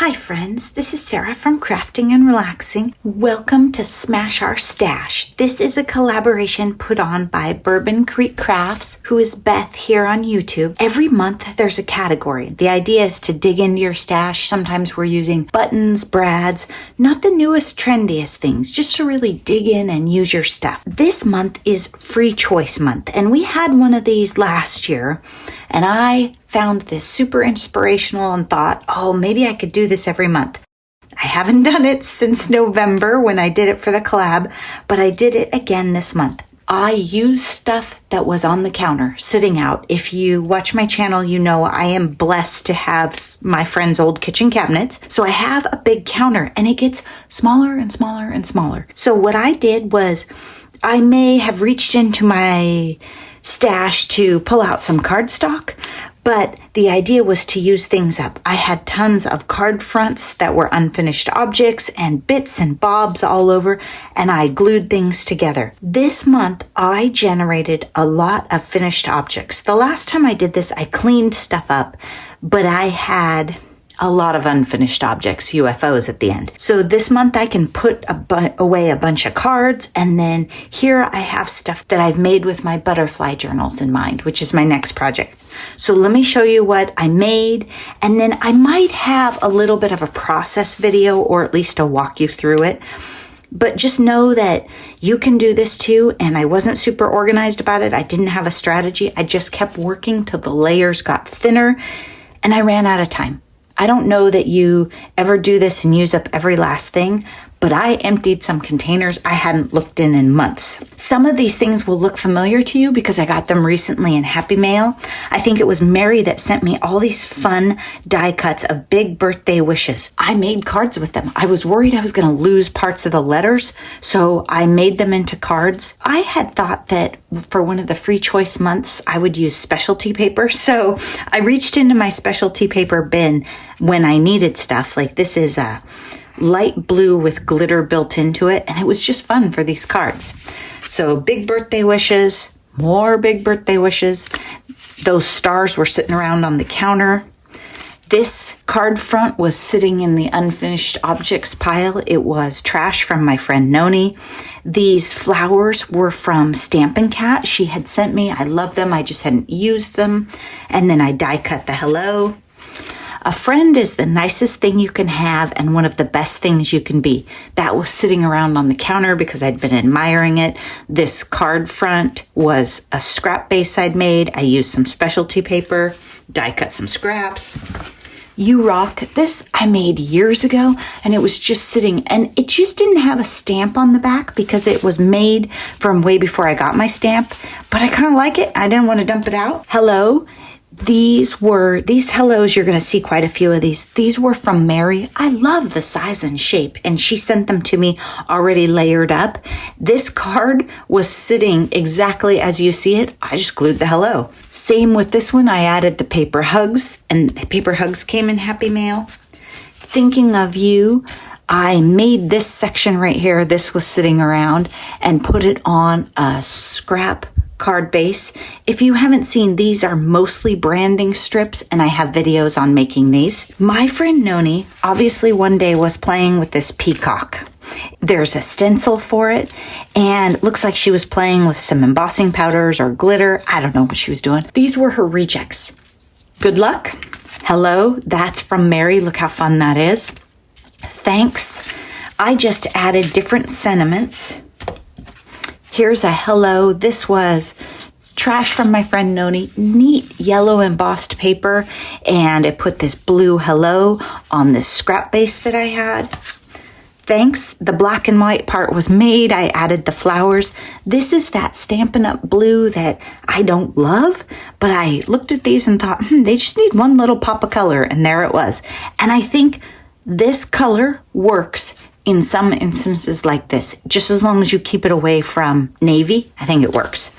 Hi friends, this is Sarah from Crafting and Relaxing. Welcome to Smash Our Stash. This is a collaboration put on by Bourbon Creek Crafts, who is Beth here on YouTube. Every month there's a category. The idea is to dig into your stash. Sometimes we're using buttons, brads, not the newest, trendiest things, just to really dig in and use your stuff. This month is Free Choice Month, and we had one of these last year, and I found this super inspirational and thought, oh, maybe I could do this every month. I haven't done it since November when I did it for the collab, but I did it again this month. I used stuff that was on the counter, sitting out. If you watch my channel, you know I am blessed to have my friend's old kitchen cabinets. So I have a big counter and it gets smaller and smaller and smaller. So what I did was I may have reached into my stash to pull out some cardstock, but the idea was to use things up. I had tons of card fronts that were unfinished objects and bits and bobs all over, and I glued things together. This month, I generated a lot of finished objects. The last time I did this, I cleaned stuff up, but I had a lot of unfinished objects, UFOs at the end. So this month I can put away a bunch of cards, and then here I have stuff that I've made with my butterfly journals in mind, which is my next project. So let me show you what I made, and then I might have a little bit of a process video, or at least a walk you through it. But just know that you can do this too, and I wasn't super organized about it. I didn't have a strategy. I just kept working till the layers got thinner, and I ran out of time. I don't know that you ever do this and use up every last thing, but I emptied some containers I hadn't looked in months. Some of these things will look familiar to you because I got them recently in Happy Mail. I think it was Mary that sent me all these fun die cuts of big birthday wishes. I made cards with them. I was worried I was going to lose parts of the letters, so I made them into cards. I had thought that for one of the free choice months, I would use specialty paper, so I reached into my specialty paper bin when I needed stuff. Like this is a light blue with glitter built into it, and it was just fun for these cards. So big birthday wishes, more big birthday wishes. Those stars were sitting around on the counter. This card front was sitting in the unfinished objects pile. It was trash from my friend Noni. These flowers were from Stampin' Cat. She had sent me. I love them. I just hadn't used them. And then I die cut the hello. A friend is the nicest thing you can have and one of the best things you can be. That was sitting around on the counter because I'd been admiring it. This card front was a scrap base I'd made. I used some specialty paper, die cut some scraps. You Rock. This I made years ago, and it was just sitting, and it just didn't have a stamp on the back because it was made from way before I got my stamp, but I kind of like it. I didn't want to dump it out. Hello. These hellos, you're going to see quite a few of these. These were from Mary. I love the size and shape, and she sent them to me already layered up. This card was sitting exactly as you see it. I just glued the hello. Same with this one. I added the paper hugs, and the paper hugs came in Happy Mail. Thinking of You, I made this section right here. This was sitting around and put it on a scrap card base. If you haven't seen, these are mostly branding strips, and I have videos on making these. My friend Noni obviously one day was playing with this peacock. There's a stencil for it, and it looks like she was playing with some embossing powders or glitter. I don't know what she was doing. These were her rejects. Good luck. Hello, that's from Mary. Look how fun that is. Thanks. I just added different sentiments. Here's a hello. This was trash from my friend Noni. Neat yellow embossed paper, and it put this blue hello on this scrap base that I had. Thanks. The black and white part was made. I added the flowers. This is that Stampin' Up! Blue that I don't love, but I looked at these and thought, they just need one little pop of color, and there it was. And I think this color works in some instances like this. Just as long as you keep it away from navy, I think it works.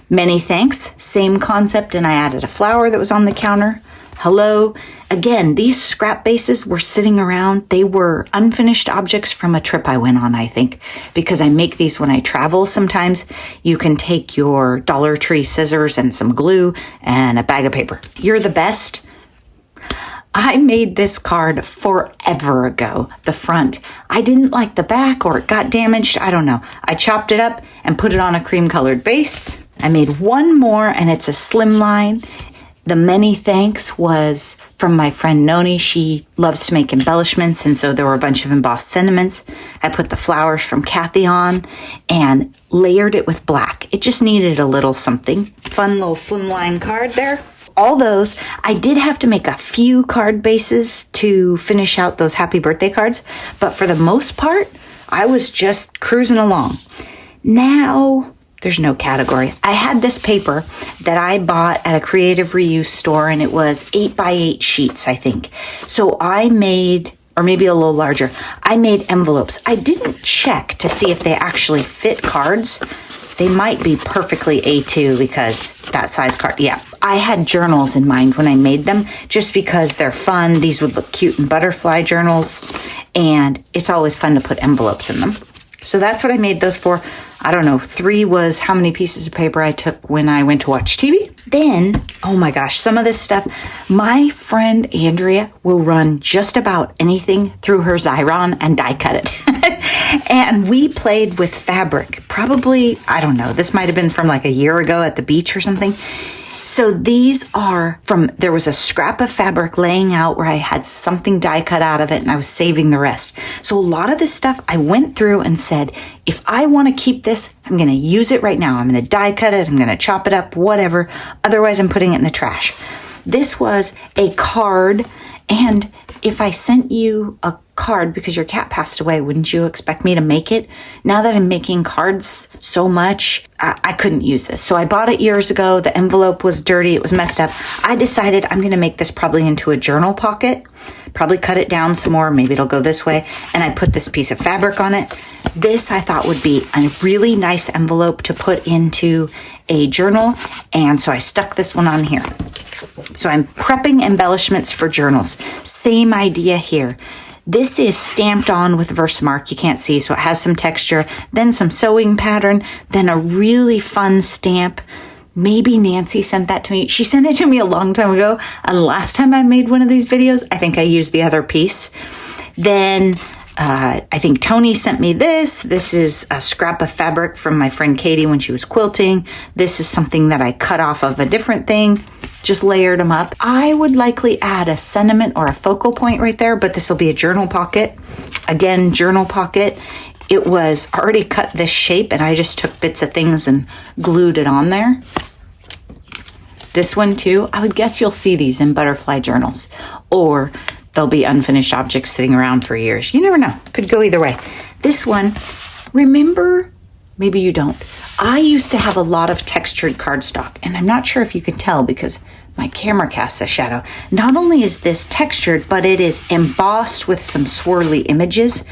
Many thanks. Same concept, and I added a flower that was on the counter. Hello. Again, these scrap bases were sitting around. They were unfinished objects from a trip I went on, I think, because I make these when I travel sometimes. You can take your Dollar Tree scissors and some glue and a bag of paper. You're the best. I made this card forever ago, the front. I didn't like the back, or it got damaged. I don't know. I chopped it up and put it on a cream colored base. I made one more, and it's a slimline. The many thanks was from my friend Noni. She loves to make embellishments, and so there were a bunch of embossed sentiments. I put the flowers from Kathy on and layered it with black. It just needed a little something. Fun little slimline card there. All those, I did have to make a few card bases to finish out those happy birthday cards, but for the most part, I was just cruising along. Now, there's no category. I had this paper that I bought at a creative reuse store, and it was 8x8 sheets, I think. So I made, or maybe a little larger, I made envelopes. I didn't check to see if they actually fit cards. They might be perfectly A2 because that size card. Yeah, I had journals in mind when I made them just because they're fun. These would look cute in butterfly journals, and it's always fun to put envelopes in them. So that's what I made those for. I don't know, 3 was how many pieces of paper I took when I went to watch TV. Then, oh my gosh, some of this stuff, my friend Andrea will run just about anything through her Xyron and die cut it. And we played with fabric, probably, I don't know, this might have been from like a year ago at the beach or something. So these are from, there was a scrap of fabric laying out where I had something die cut out of it, and I was saving the rest. So a lot of this stuff I went through and said, if I want to keep this, I'm going to use it right now. I'm going to die cut it. I'm going to chop it up, whatever. Otherwise, I'm putting it in the trash. This was a card, and if I sent you a card because your cat passed away, wouldn't you expect me to make it? Now that I'm making cards so much, I couldn't use this. So I bought it years ago. The envelope was dirty. It was messed up. I decided I'm going to make this probably into a journal pocket, probably cut it down some more. Maybe it'll go this way. And I put this piece of fabric on it. This I thought would be a really nice envelope to put into a journal. And so I stuck this one on here. So I'm prepping embellishments for journals. Same idea here. This is stamped on with Versamark. You can't see, so it has some texture, then some sewing pattern, then a really fun stamp. Maybe Nancy sent that to me. She sent it to me a long time ago. And last time I made one of these videos, I think I used the other piece. Then I think Tony sent me this. This is a scrap of fabric from my friend Katie when she was quilting. This is something that I cut off of a different thing, just layered them up. I would likely add a sentiment or a focal point right there, but this will be a journal pocket. Again, journal pocket. It was already cut this shape, and I just took bits of things and glued it on there. This one too, I would guess you'll see these in butterfly journals, or they'll be unfinished objects sitting around for years. You never know. Could go either way. This one, remember, maybe you don't. I used to have a lot of textured cardstock, and I'm not sure if you can tell because my camera casts a shadow. Not only is this textured, but it is embossed with some swirly images.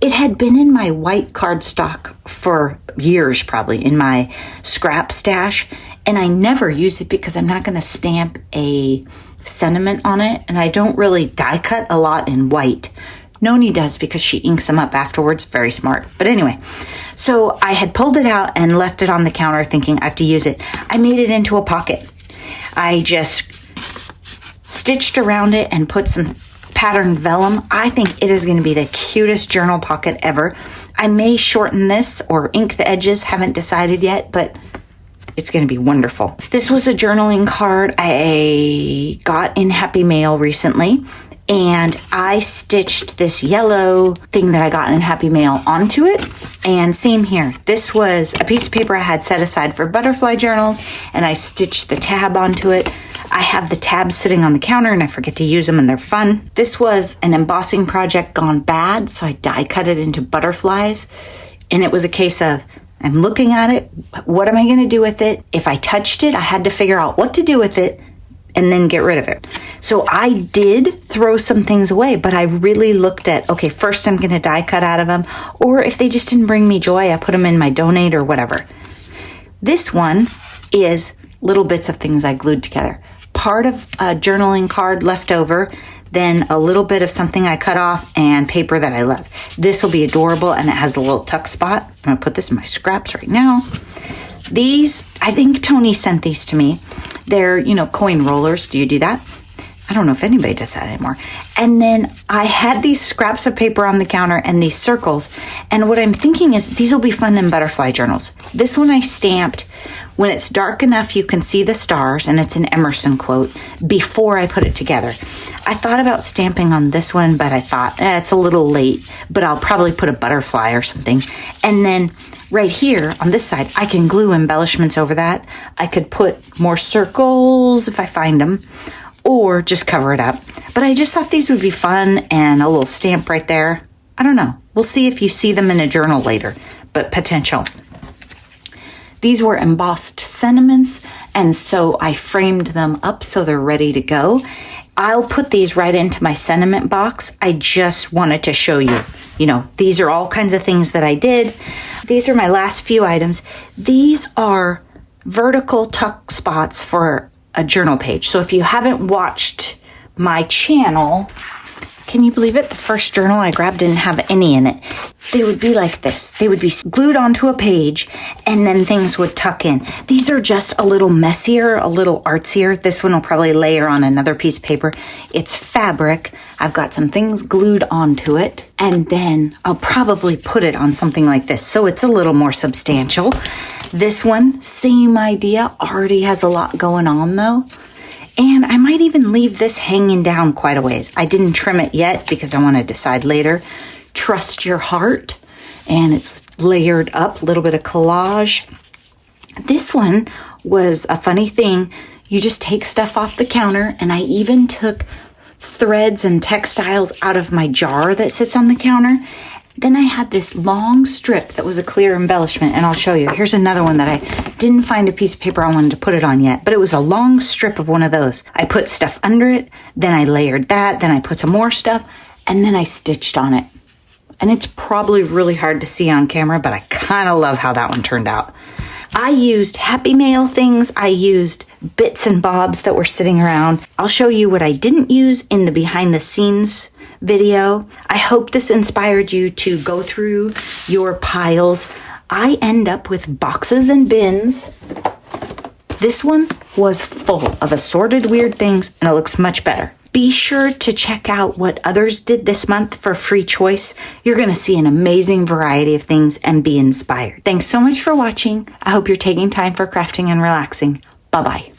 It had been in my white cardstock for years, probably in my scrap stash, and I never use it because I'm not going to stamp a sentiment on it, and I don't really die cut a lot in white. Noni does because she inks them up afterwards. Very smart. But anyway, so I had pulled it out and left it on the counter thinking I have to use it. I made it into a pocket. I just stitched around it and put some patterned vellum. I think it is going to be the cutest journal pocket ever. I may shorten this or ink the edges. Haven't decided yet, but it's going to be wonderful. This was a journaling card I got in Happy Mail recently, and I stitched this yellow thing that I got in Happy Mail onto it. And same here. This was a piece of paper I had set aside for butterfly journals, and I stitched the tab onto it. I have the tabs sitting on the counter, and I forget to use them, and they're fun. This was an embossing project gone bad, so I die cut it into butterflies, and it was a case of, I'm looking at it. What am I going to do with it? If I touched it, I had to figure out what to do with it and then get rid of it. So I did throw some things away, but I really looked at, okay, first I'm going to die cut out of them, or if they just didn't bring me joy, I put them in my donate or whatever. This one is little bits of things I glued together. Part of a journaling card left over, then a little bit of something I cut off, and paper that I love. This will be adorable, and it has a little tuck spot. I'm going to put this in my scraps right now. These, I think Tony sent these to me. They're, coin rollers. Do you do that? I don't know if anybody does that anymore. And then I had these scraps of paper on the counter and these circles. And what I'm thinking is these will be fun in butterfly journals. This one I stamped when it's dark enough you can see the stars, and it's an Emerson quote, before I put it together. I thought about stamping on this one, but I thought, it's a little late, but I'll probably put a butterfly or something. And then right here on this side, I can glue embellishments over that. I could put more circles if I find them, or just cover it up. But I just thought these would be fun, and a little stamp right there. I don't know. We'll see if you see them in a journal later, but potential. These were embossed sentiments, and so I framed them up so they're ready to go. I'll put these right into my sentiment box. I just wanted to show you, these are all kinds of things that I did. These are my last few items. These are vertical tuck spots for a journal page. So if you haven't watched my channel, can you believe it? The first journal I grabbed didn't have any in it. They would be like this. They would be glued onto a page, and then things would tuck in. These are just a little messier, a little artsier. This one will probably layer on another piece of paper. It's fabric. I've got some things glued onto it, and then I'll probably put it on something like this. So it's a little more substantial. This one, same idea, already has a lot going on though. And I might even leave this hanging down quite a ways. I didn't trim it yet because I want to decide later. Trust your heart. And it's layered up, a little bit of collage. This one was a funny thing. You just take stuff off the counter, and I even took threads and textiles out of my jar that sits on the counter. Then I had this long strip that was a clear embellishment, and I'll show you. Here's another one that I didn't find a piece of paper I wanted to put it on yet, but it was a long strip of one of those. I put stuff under it, then I layered that, then I put some more stuff, and then I stitched on it. And it's probably really hard to see on camera, but I kind of love how that one turned out. I used Happy Mail things. I used bits and bobs that were sitting around. I'll show you what I didn't use in the behind the scenes video. I hope this inspired you to go through your piles. I end up with boxes and bins. This one was full of assorted weird things, and it looks much better. Be sure to check out what others did this month for free choice. You're going to see an amazing variety of things and be inspired. Thanks so much for watching. I hope you're taking time for crafting and relaxing. Bye-bye.